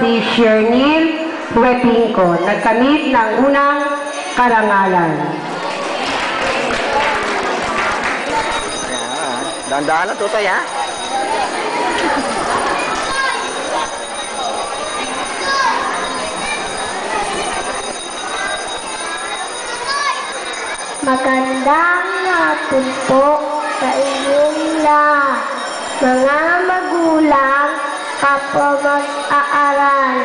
si Shernil Huepinco, nagkamit ng unang karangalan. Dahan-dahan na tutoy, ha? Magandang hapon po sa inyong lahat, mga magulang, kapwa mag-aaral,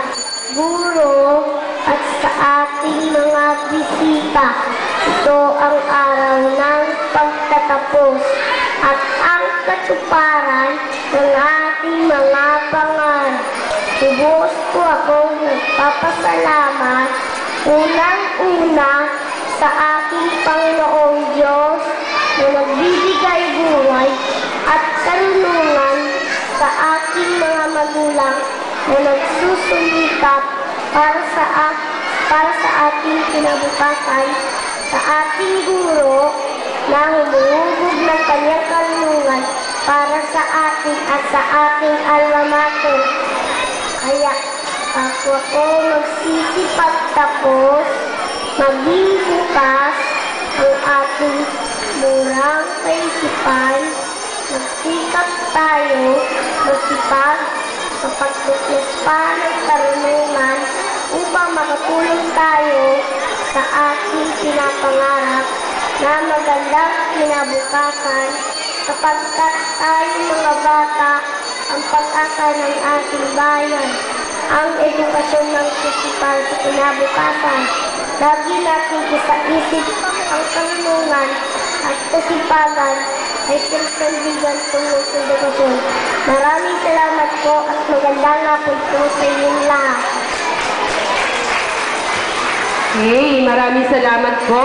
guro, at sa ating mga bisita. Ito ang araw ng pagtatapos at ang katuparan ng ating mga pangarap. Lubos po akong nagpapasalamat unang-una sa aking Panginoong Diyos na nagbibigay buhay at karunungan sa aking mga magulang na nagsusumikap para sa ating kinabukasan, sa ating guro na humuhubog ng kanyang karunungan para sa akin at sa aking alma mater. Kaya ako magsisipag tapos, maging bukas ang ating murang kaisipan, magsikap tayo, magsipag sa pagtuklas pa ng karunungan upang makatulong tayo sa ating pinapangarap na magandang kinabukasan, sapagkat tayo mga bata ang pag-asa ng ating bayan. Ang edukasyon ng kaisipan sa kinabukasan. Lagi natin isa-isip ang karunungan at kasipagan ay sinasandigan tungkol sa edukasyon. Maraming salamat po at magandang hapon po sa inyong lahat. Hey, maraming salamat po.